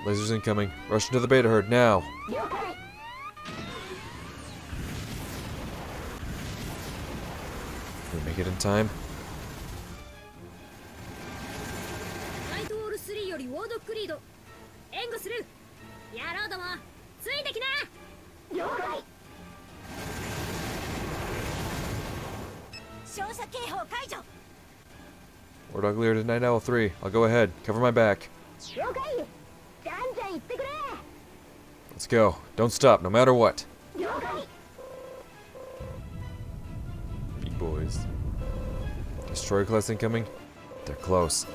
Lasers incoming. Rush into the beta herd, now! Can we make it in time? Wardog Lear to Night Owl 3. I'll go ahead. Cover my back. Let's go. Don't stop, no matter what. Big boys. Destroyer class incoming. They're close.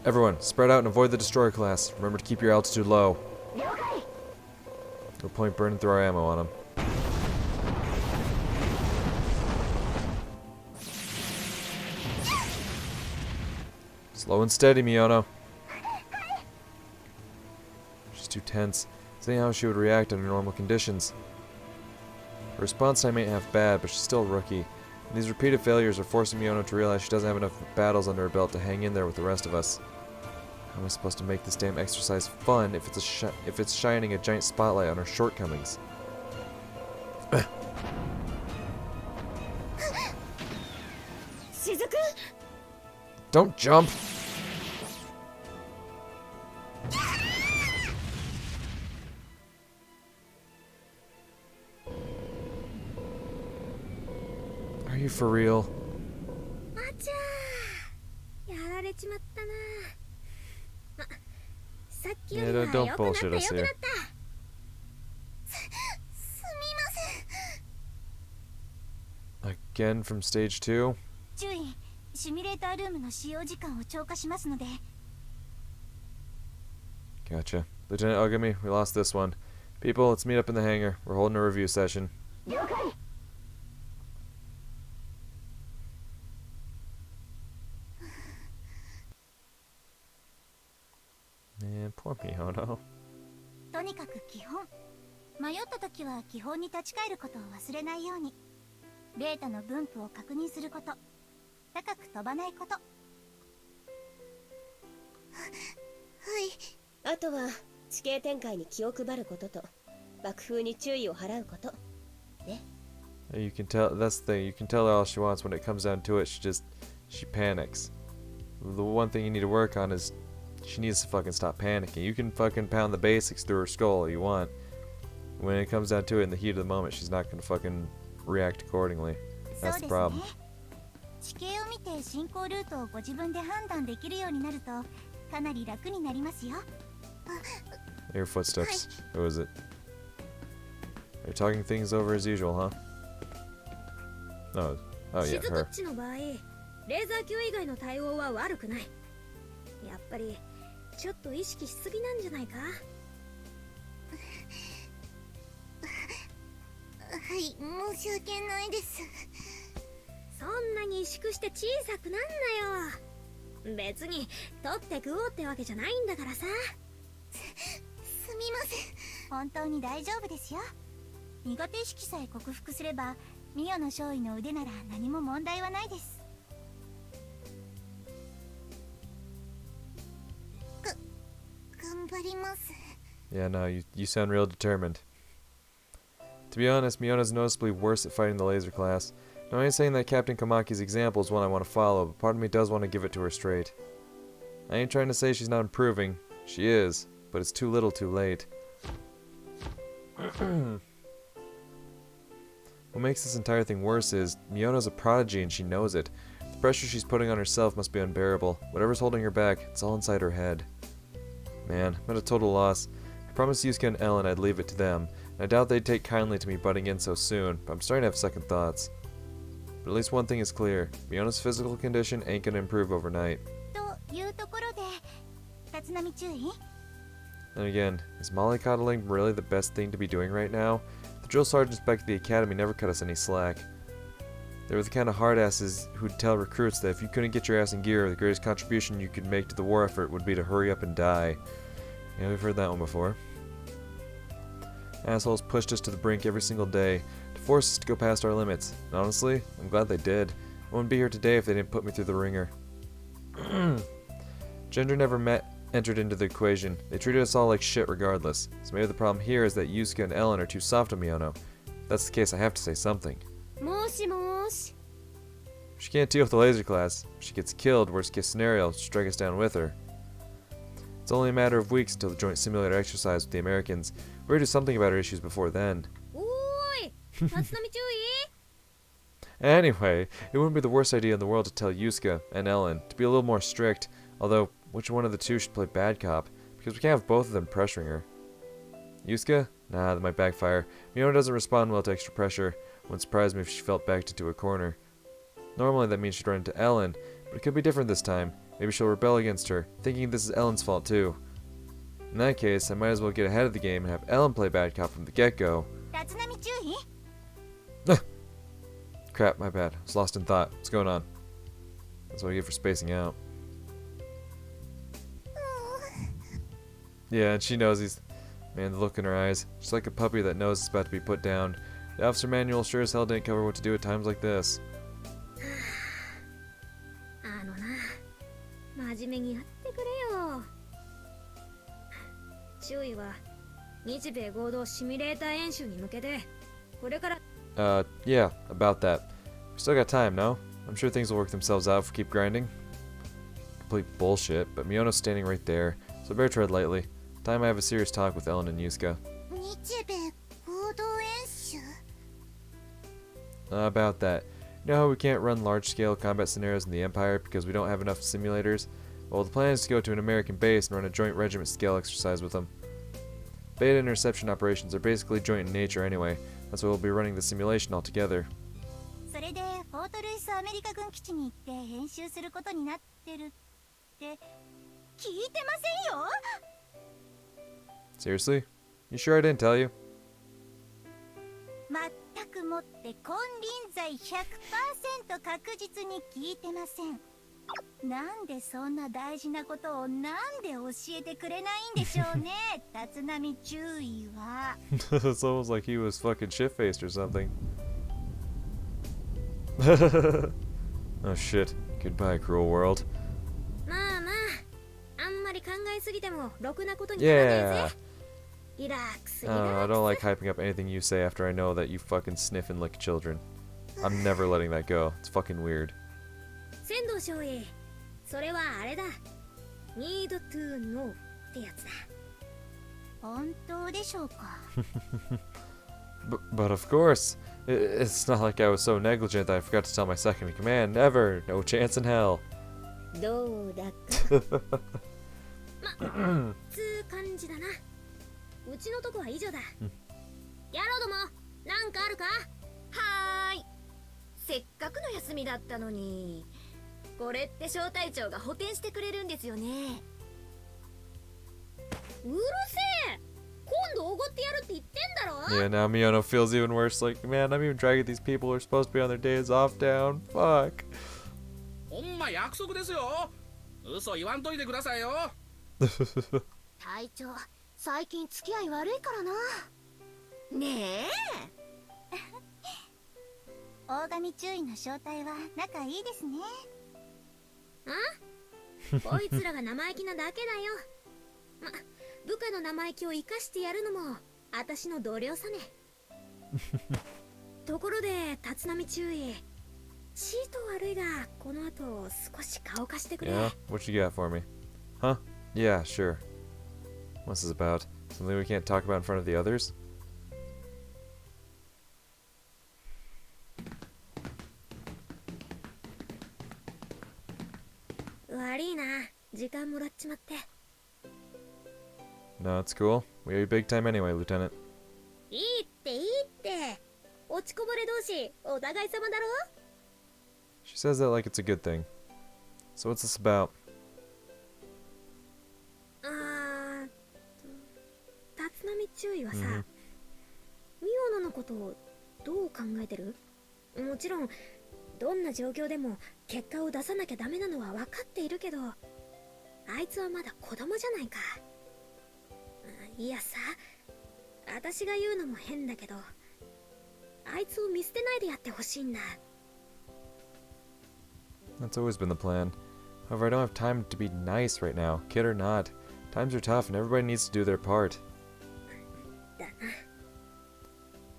Everyone, spread out and avoid the destroyer class. Remember to keep your altitude low. No point burning through our ammo on them. Slow and steady, Miyono. She's too tense. Seeing how she would react under normal conditions. Her response time ain't half bad, but she's still a rookie. And these repeated failures are forcing Miyono to realize she doesn't have enough battles under her belt to hang in there with the rest of us. How am I supposed to make this damn exercise fun if it's shining a giant spotlight on her shortcomings? Don't jump! Are you for real? Yeah, don't bullshit us here. Again from stage 2? Gotcha. Lieutenant Ogami, we lost this one. People, let's meet up in the hangar. We're holding a review session. Man, poor Miyono. とにかく基本。迷った時は基本に立ち返ることを忘れないように。ベータの分布を確認すること。高く飛ばないこと。はい。あとは地形展開に気を配ることと爆風に注意を払うこと。ね。You can tell, that's the thing, you can tell her all she wants. When it comes down to it, she panics. The one thing you need to work on is she needs to fucking stop panicking. You can fucking pound the basics through her skull all you want. When it comes down to it in the heat of the moment, she's not gonna fucking react accordingly. That's the problem. 地形を見て進行ルートをご自分で判断できるようになるとかなり楽になりますよ。Your footsteps. Who is it? You're talking things over as usual, huh? No. Oh yeah, her. レーザー級以外の対応は悪くない。やっぱりちょっと意識しすぎなんじゃないか。はい、申し訳ないです。そんなに萎縮して小さくなんなよ。別に取って食おうってわけじゃないんだからさ。すみません。本当に大丈夫ですよ。苦手意識さえ克服すればミオの少尉の腕なら何も問題はないです。頑張ります。 Yeah, no, you sound real determined. To be honest, Miona's noticeably worse at fighting the laser class. Now, I ain't saying that Captain Kamaki's example is one I want to follow, but part of me does want to give it to her straight. I ain't trying to say she's not improving. She is, but it's too little too late. What makes this entire thing worse is, Miona's a prodigy and she knows it. The pressure she's putting on herself must be unbearable. Whatever's holding her back, it's all inside her head. Man, I'm at a total loss. I promised Yusuke and Ellen I'd leave it to them, and I doubt they'd take kindly to me butting in so soon, but I'm starting to have second thoughts. But at least one thing is clear. Miona's physical condition ain't gonna improve overnight. And again, is mollycoddling really the best thing to be doing right now? The drill sergeants back at the academy never cut us any slack. They were the kind of hard-asses who'd tell recruits that if you couldn't get your ass in gear, the greatest contribution you could make to the war effort would be to hurry up and die. Yeah, we've heard that one before. Assholes pushed us to the brink every single day, to force us to go past our limits. And honestly, I'm glad they did. I wouldn't be here today if they didn't put me through the ringer. Ginger never met entered into the equation. They treated us all like shit regardless. So maybe the problem here is that Yusuke and Ellen are too soft on Miyono. If that's the case, I have to say something. もしもし If she can't deal with the laser class, if she gets killed, worst case scenario, strike us down with her. It's only a matter of weeks until the joint simulator exercise with the Americans. We better do something about her issues before then. おーい立浪注意 Anyway, it wouldn't be the worst idea in the world to tell Yusuke and Ellen to be a little more strict, although which one of the two should play bad cop, because we can't have both of them pressuring her. Yusuke? Nah, that might backfire. Miyono doesn't respond well to extra pressure. Wouldn't surprise me if she felt backed into a corner. Normally that means she'd run into Ellen, but it could be different this time. Maybe she'll rebel against her, thinking this is Ellen's fault too. In that case, I might as well get ahead of the game and have Ellen play bad cop from the get-go. 立浪注意 Crap, my bad. I was lost in thought. What's going on? That's what I get for spacing out. Yeah, and she knows he's... Man, the look in her eyes. She's like a puppy that knows it's about to be put down. The officer manual sure as hell didn't cover what to do at times like this. あのな真面目にやってくれよ注意は日米合同シミュレーター演習に向けてこれから Yeah, about that. We still got time, no? I'm sure things will work themselves out if we keep grinding. Complete bullshit, but Miyono's standing right there, so I better tread lightly. Time I have a serious talk with Ellen and Yusuke. 日米合同演習 About that. You know how we can't run large-scale combat scenarios in the Empire because we don't have enough simulators? Well, the plan is to go to an American base and run a joint regiment-scale exercise with them. Beta interception operations are basically joint in nature anyway. That's why we'll be running the simulation all together. それでフォートルイスアメリカ軍基地に行って編集することになってるって聞いてませんよ Seriously? You sure I didn't tell you? 全くもって金輪際 100% 確実に聞いてませんなんでそんな大事なことをなんで教えてくれないんでしょうね立浪注意は It's almost like he was fucking shit-faced or something. Oh shit. Goodbye, cruel world. まあまああんまり考えすぎてもろくなことにならない Yeah. ぜリラックスリ I ラッ don't ク like hyping up anything you say after I know that you fucking sniff and lick children. I'm never letting that go. It's fucking weird. ス仙道少尉それはあれだ need to know ってやつだ本当でしょうか But of course, it's not like I was so negligent that I forgot to tell my second in command. Never. No chance in hell. どうだかつう感じだなうちのとこは以上だ野郎どもなんかあるかはーいせっかくの休みだったのにこれって小隊長が補填してくれるんですよねうるせえ今度おごってやるって言ってんだろ Yeah, now Miyono feels even worse. Like, man, I'm even dragging these people who are supposed to be on their days off down. Fuck. ほんま約束ですよ嘘言わんといてくださいよ隊長最近付き合い悪いからなねえ大神注意の正体は仲いいですねこいつらが生意気なだけだよま、部下の生意気を生かしてやるのも私の同僚さねところで立浪注意チート悪いがこの後少し顔貸してくれ Yeah? What you got for me? Huh? Yeah, sure. What's this about? Something we can't talk about in front of the others? 悪いな時間もらっちまって No, it's cool. We owe you big time anyway, Lieutenant. いいっていいって落ちこぼれ同士お互い様だろ She says that like it's a good thing. So what's this about? 立浪注意はさ、Mhm. ミオノのことをどう考えてるもちろんどんな状況でも結果を出さなきゃダメなのは分かっているけどあいつはまだ子供じゃないかいやさ私が言うのも変だけどあいつを見捨てないでやってほしいんだ That's always been the plan. However, I don't have time to be nice right now, kid or not. Times are tough and everybody needs to do their part. だな。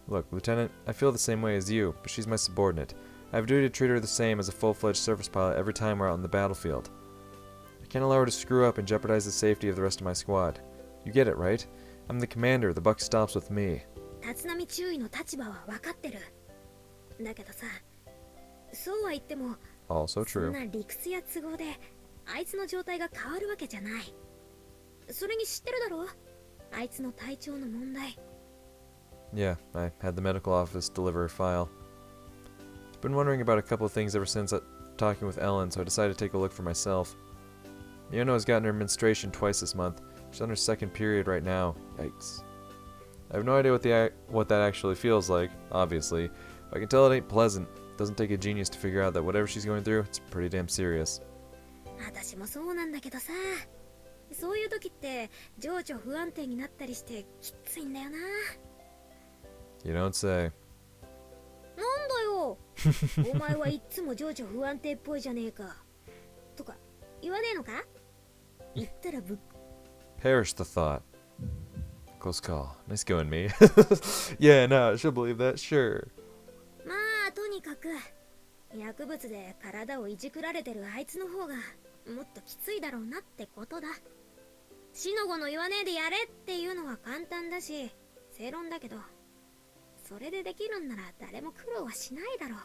Look, Lieutenant, I feel the same way as you, but she's my subordinate. I have a duty to treat her the same as a full-fledged surface pilot every time we're out on the battlefield. I can't allow her to screw up and jeopardize the safety of the rest of my squad. You get it, right? I'm the commander, the buck stops with me. 立浪注意の立場は分かってる。だけどさ、そうは言っても、 Also そん true. な理屈や都合であいつの状態が変わるわけじゃない。それに知ってるだろ、あいつの体調の問題。 Yeah, I had the medical office deliver a file. I've been wondering about a couple of things ever since talking with Ellen, so I decided to take a look for myself. Miono has gotten her menstruation twice this month. She's on her second period right now. Yikes. I have no idea what that actually feels like, obviously, but I can tell it ain't pleasant. It doesn't take a genius to figure out that whatever she's going through, it's pretty damn serious. 私もそうなんだけどさ、そういう時って情緒不安定になったりしてきついんだよな。 You don't say. なんだよお前はいっつも情緒不安定っぽいじゃねえか。とか言わねえのか。言ったらぶっ Perish the thought. Close call. Nice going, me. Yeah, no, she'll believe that, sure. まあとにかく薬物で体をいじくられてるあいつの方がもっときついだろうなってことだ。死の子の言わねえでやれっていうのは簡単だし正論だけど、それでできるんなら誰も苦労はしないだろ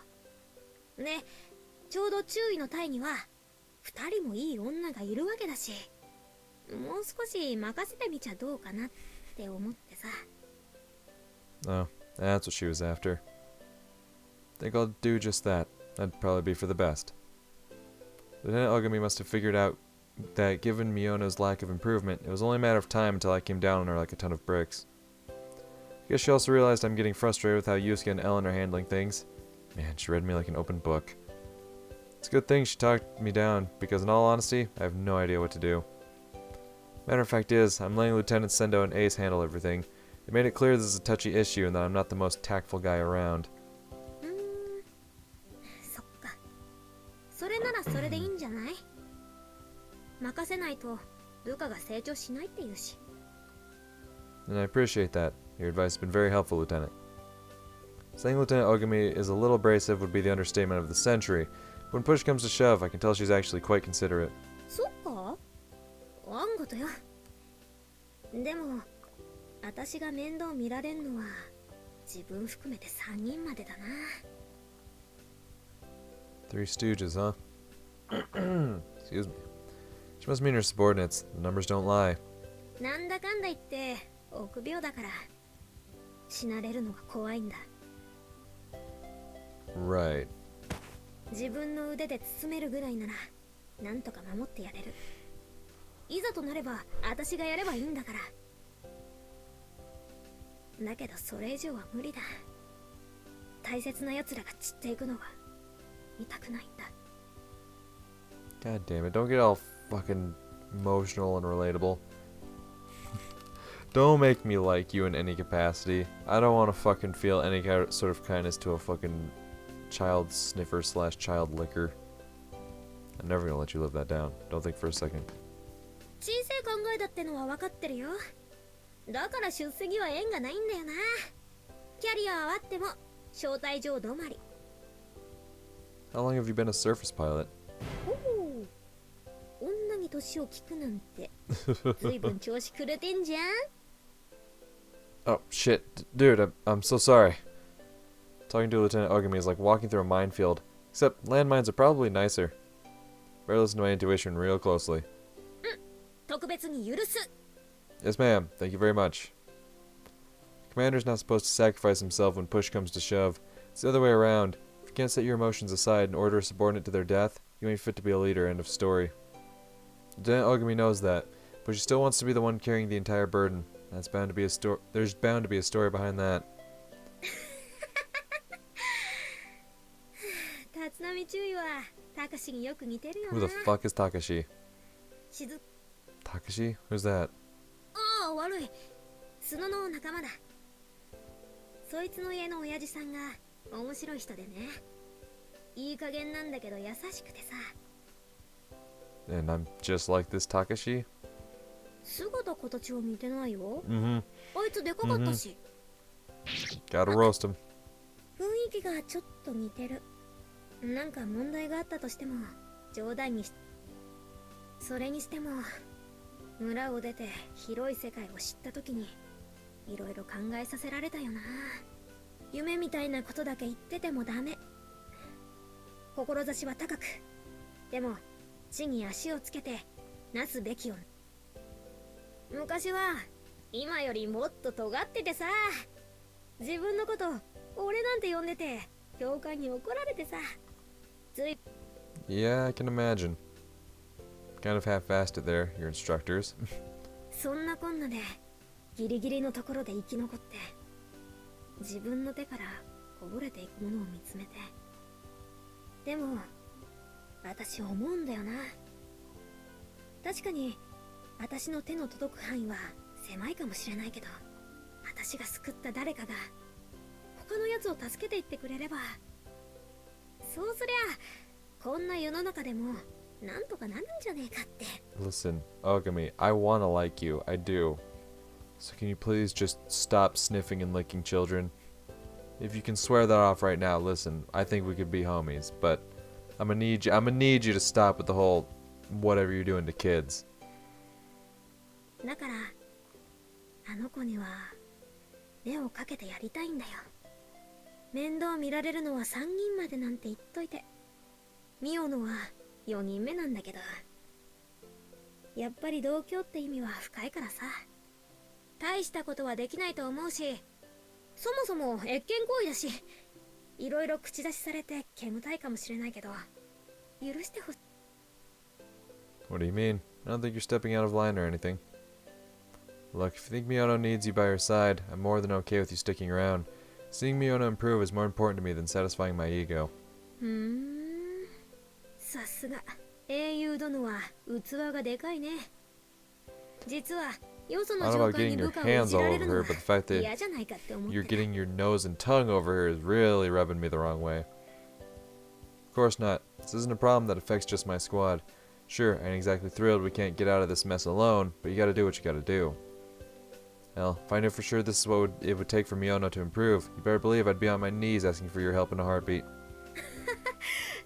う。ね、ちょうど注意の隊には2人もいい女がいるわけだし、もう少し任せてみちゃどうかなって思ってさ。 Oh, that's what she was after. Think I'll do just that. That'd probably be for the best. Lieutenant Ogami must have figured out that given Miono's lack of improvement, it was only a matter of time until I came down on her like a ton of bricks. I guess she also realized I'm getting frustrated with how Yusuke and Ellen are handling things. Man, she read me like an open book. It's a good thing she talked me down, because in all honesty, I have no idea what to do. Matter of fact is, I'm letting Lieutenant Sendo and Ace handle everything. They made it clear this is a touchy issue and that I'm not the most tactful guy around. そっか。それならそれでいいんじゃない？任せないとルカが成長しないって言うし。 And I appreciate that. Your advice has been very helpful, Lieutenant. Saying Lieutenant Ogami is a little abrasive would be the understatement of the century. When push comes to shove, I can tell she's actually quite considerate. そっか？あんことよ。でも、私が面倒見られんのは自分含めて3人までだな。 Three Stooges, huh? Excuse me. She must mean her subordinates. The numbers don't lie. なんだかんだ言って臆病だから死なれるのが怖いんだ。 Right. 自分の腕で包めるぐらいならなんとか守ってやれる。いざとなれば私がやればいいんだから。だけどそれ以上は無理だ。大切な奴らが散っていくのは見たくないんだ。 God damn it. Don't get all fucking emotional and relatable. Don't make me like you in any capacity. I don't want to fucking feel any sort of kindness to a fucking child sniffer / child licker. I'm never gonna let you live that down. Don't think for a second. 小さい考えだってのは分かってるよ。だから出席は縁がないんだよな。キャリアはあっても招待状止まり。 How long have you been a surface pilot? おお、女に年を聞くなんて随分調子くれてんじゃん。 Oh, shit. Dude, I'm so sorry. Talking to Lieutenant Ogami is like walking through a minefield. Except landmines are probably nicer. Better listen to my intuition real closely. 特別に許す。 Yes, ma'am. Thank you very much. Commander's not supposed to sacrifice himself when push comes to shove. It's the other way around. If you can't set your emotions aside and order a subordinate to their death, you ain't fit to be a leader, end of story. Lieutenant Ogami knows that, but she still wants to be the one carrying the entire burden. There's bound to be a story behind that. 立浪注意はたかしによく似てるよ Who な。 the fuck is Takashi? しず、 Takashi? Who's that? ああ悪い。角の仲間だ。そいつの家の親父さんが面白い人でね。いい加減なんだけど優しくてさ。And I'm just like this Takashi? 姿形を見てないよ。 Mm-hmm. あいつでかかったし、 Gotta roast him. 雰囲気がちょっと似てる。なんか問題があったとしても冗談にし、それにしても村を出て広い世界を知った時にいろいろ考えさせられたよな。夢みたいなことだけ言っててもダメ。志は高く、でも地に足をつけてなすべきを。昔は今よりもっと尖っててさ、自分のこと俺なんて呼んでて教官に怒られてさ、ずい Yeah, I can imagine. Kind of half-assed it there, your instructors. そんなこんなでギリギリのところで生き残って、自分の手からこぼれていくものを見つめて。でも私思うんだよな。確かに私の手の届く範囲は狭いかもしれないけど、私が救った誰かが他のやつを助けていってくれれば、そうすりゃこんな世の中でもなんとかなるんじゃねえかって。 Listen, Ogami, I wanna like you, I do. So can you please just stop sniffing and licking children? If you can swear that off right now, listen, I think we could be homies, but I'm gonna need you to stop with the whole whatever you're doing to kids. だからあの子には目をかけてやりたいんだよ。面倒見られるのは3人までなんて言っといて、ミオのは4人目なんだけど、やっぱり同居って意味は深いからさ。大したことはできないと思うし、そもそも越権行為だし、いろいろ口出しされて煙たいかもしれないけど、許してほしい。 What do you mean? I don't think you're stepping out of line or anything. Look, if you think Miyono needs you by her side, I'm more than okay with you sticking around. Seeing Miyono improve is more important to me than satisfying my ego. さすが英雄殿は器がでかいね。実はよその Not 上 about 官に getting your 部下をい hands じ all られ over るの her, は but the fact that 嫌じゃないかって思って you're getting your nose and tongue over her is really rubbing me the wrong way. Of course not. This isn't a problem that affects just my squad. Sure, I ain't exactly thrilled we can't get out of this mess alone, but you gotta do what you gotta do. Hell, if I knew for sure this is what it would take for Miyono to improve, you better believe I'd be on my knees asking for your help in a heartbeat.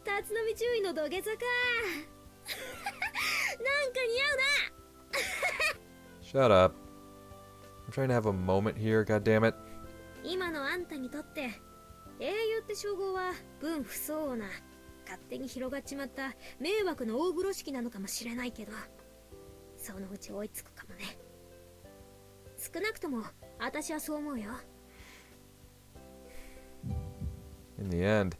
立浪注意の土下座か。なんか似合うな。 Shut up. I'm trying to have a moment here, goddammit. 今のあんたにとって英雄って称号は分不相応な勝手に広がっちまった迷惑の大風呂敷なのかもしれないけど、そのうち追いつくかもね。少なくとも私はそう思うよ。 In the end,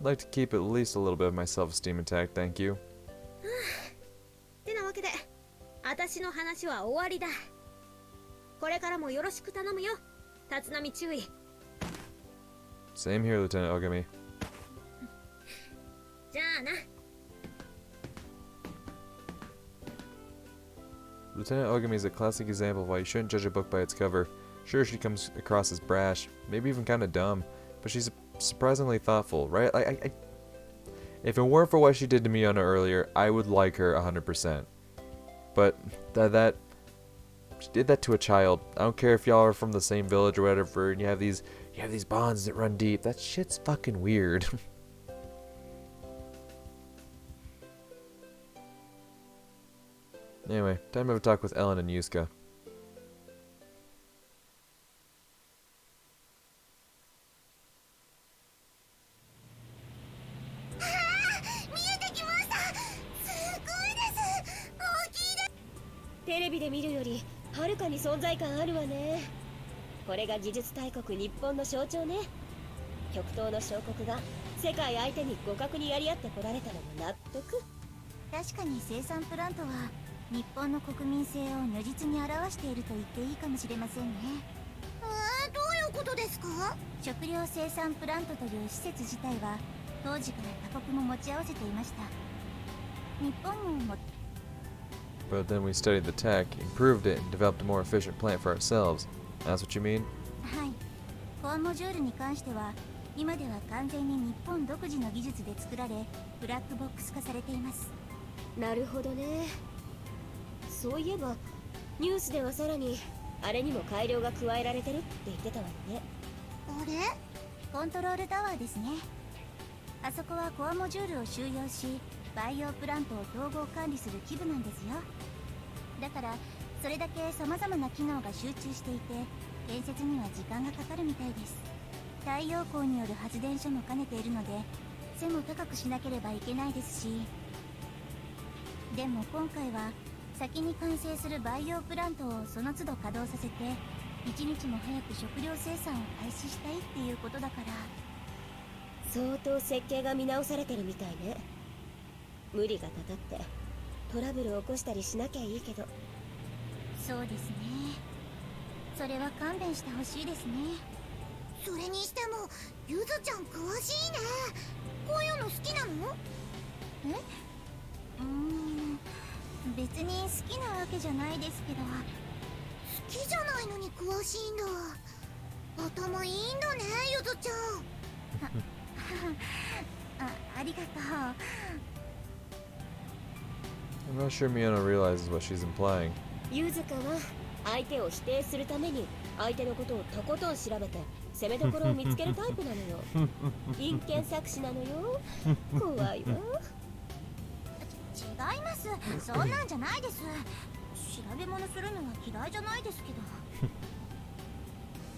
I'd like to keep at least a little bit of my self-esteem intact, thank you. てなわけで私の話は終わりだ。これからもよろしく頼むよ、立浪注意。 Same here, Lieutenant Ogami. じゃあな。 Lieutenant Ogami is a classic example of why you shouldn't judge a book by its cover. Sure, she comes across as brash, maybe even kind of dumb, but she's surprisingly thoughtful, right? If it weren't for what she did to Miyono earlier, I would like her 100%. But she did that to a child. I don't care if y'all are from the same village or whatever, and you have these bonds that run deep. That shit's fucking weird. Anyway, time to have a talk with Ellen and Yusuka. テレビで見るよりはるかに存在感あるわね。これが技術大国日本の象徴ね。極東の小国が世界相手に互角にやり合ってこられたのも納得。確かに生産プラントは日本の国民性を如実に表していると言っていいかもしれませんね。どういうことですか？食料生産プラントという施設自体は当時から他国も持ち合わせていました。日本も But then we studied the tech, improved it, and developed a more efficient plant for ourselves. That's what you mean? はい、コアモジュールに関しては今では完全に日本独自の技術で作られブラックボックス化されています。なるほどね。そういえばニュースではさらにあれにも改良が加えられてるって言ってたわよね。あれコントロールタワーですね。あそこはコアモジュールを収容し培養プラントを統合管理する基部なんですよ。だからそれだけ様々な機能が集中していて建設には時間がかかるみたいです。太陽光による発電所も兼ねているので背も高くしなければいけないですし、でも今回は先に完成する培養プラントをその都度稼働させて一日も早く食料生産を開始したいっていうことだから。相当設計が見直されてるみたいね。無理がたたってトラブルを起こしたりしなきゃいいけど。そうですね。それは勘弁してほしいですね。それにしてもゆずちゃん詳しいね。こういうの好きなの？え？別に好きなわけじゃないですけど。好きじゃないのに詳しいんだ。頭いいんだね、ゆずちゃん。ありがとう。I'm not sure Miona realizes what she's implying. ゆずかは相手を否定するために相手のことをとことん調べて攻めどころを見つけるタイプなのよ。陰険作詞なのよ。怖いわ。違います。そんなんじゃないです。調べ物するのは嫌いじゃないですけ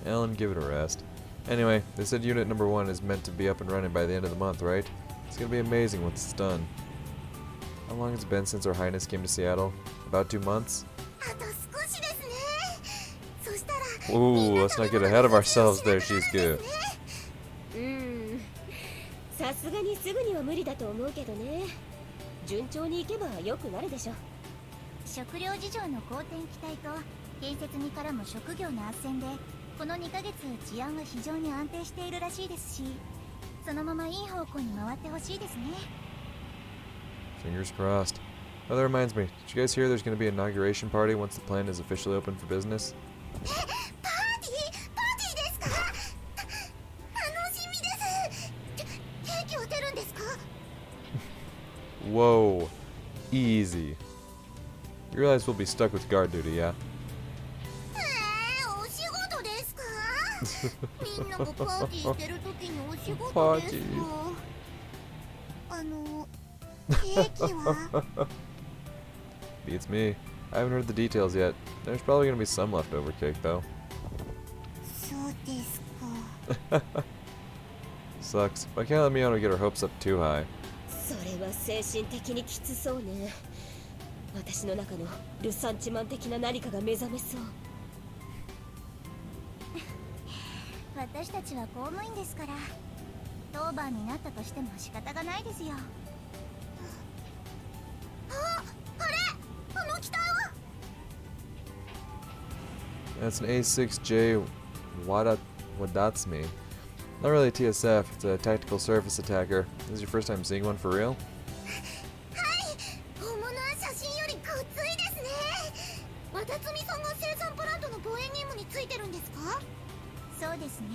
ど。Ellen, give it a rest. Anyway, they said unit number 1 is meant to be up and running by the end of the month, right? It's gonna be amazing once it's done. How long has it been since Her Highness came to Seattle? About 2 months? あと少しですね。そしたら Ooh, let's not get ahead of ourselves there, she's good. さすがにすぐには無理だと思うけどね。順調にいけば良くなるでしょ。食料事情の好転期待と建設に絡む職業の斡旋でこの2ヶ月治安は非常に安定しているらしいですし、そのままいい方向に回ってほしいですね。 Fingers crossed. Oh, that reminds me. Did you guys hear there's going to be an inauguration party once the plant is officially open for business? パーティーですか？楽しみです。ケーキを出るんですか？ Whoa. Easy. You realize we'll be stuck with guard duty, yeah? お仕事ですか？みんながパーティーしてる時にお仕事パーですティー。ケーキは？ Beats me. I haven't heard the details yet. There's probably going to be some leftover cake, though. そうですか。 Sucks. But I can't let Miano get her hopes up too high. それは精神的にきつそうね。私の中のルサンチマン的な何かが目覚めそう。私たちは公務員ですから、当番になったとしても仕方がないですよ。あの機体は That's an A6J Wadatsumi. Not really a TSF, it's a tactical surface attacker. This is your first time seeing one for real? 本物は写真よりごっついですね。和田摘さんが生産プラントの防衛任務についてるんですか？そうですね。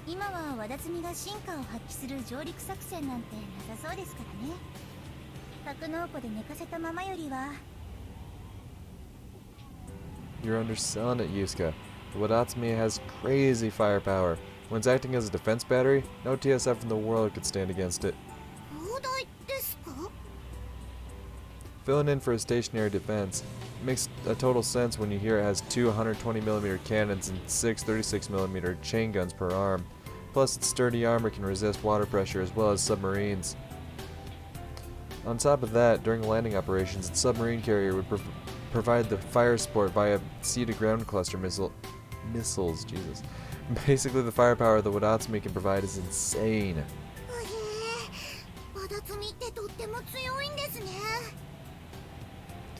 今は和田摘が進化を発揮する上陸作戦なんてなさそうですからね。格納庫で寝かせたままよりは。 You're underselling it, Yusuka. The Wadatsumi has crazy firepower. When it's acting as a defense battery, no TSF in the world could stand against it. 砲台ですか？ Filling in for a stationary defense, it makes a total sense when you hear it has 2 120mm cannons and 6 36mm chain guns per arm. Plus, its sturdy armor can resist water pressure as well as submarines. On top of that, during landing operations, its submarine carrier would provide the fire support via sea-to-ground cluster missiles. Jesus. Basically, the firepower the Wadatsumi can provide is insane. 和田摘ってとっても強いんですね。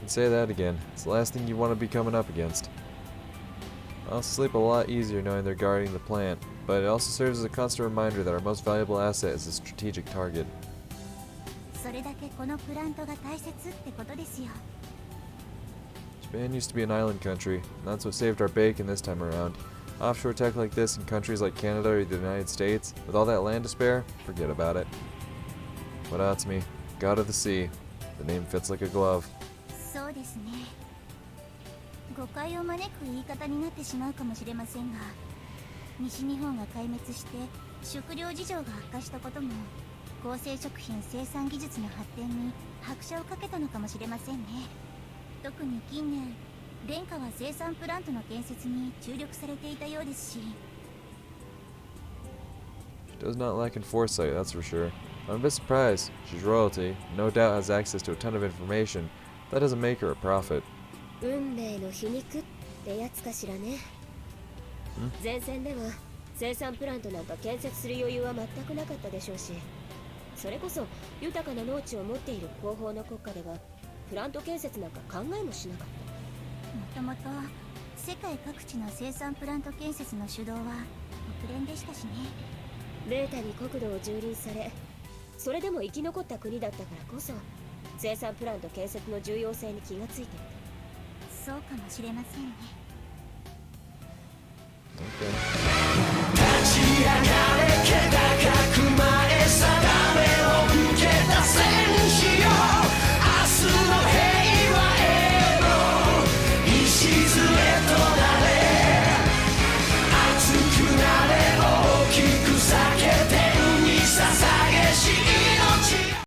Can say that again. It's the last thing you want to be coming up against. I'll sleep a lot easier knowing they're guarding the plant, but it also serves as a constant reminder that our most valuable asset is a strategic target. それだけこのプラントが大切ってことですよ。 Japan used to be an island country, and that's what saved our bacon this time around. Offshore tech like this in countries like Canada or the United States, with all that land to spare, forget about it. Wadatsumi, god of the sea. The name fits like a glove. そうですね。誤解を招く言い方になってしまうかもしれませんが、西日本が壊滅して食料事情が悪化したことも合成食品生産技術の発展に拍車をかけたのかもしれませんね。特に近年殿下は生産プラントの建設に注力されていたようですし。 She does not lack in foresight, that's for sure. I'm a bit surprised. She's royalty, no doubt has access to a ton of information. That doesn't make her a prophet. 運命の皮肉ってやつかしらね。前線では生産プラントなんか建設する余裕は全くなかったでしょうし、それこそ豊かな農地を持っている後方の国家ではプラント建設なんか考えもしなかった。もともと世界各地の生産プラント建設の主導は国連でしたしね。ベータに国土を蹂躙され、それでも生き残った国だったからこそ生産プラント建設の重要性に気がついていた。そうかもしれませんね。 Okay.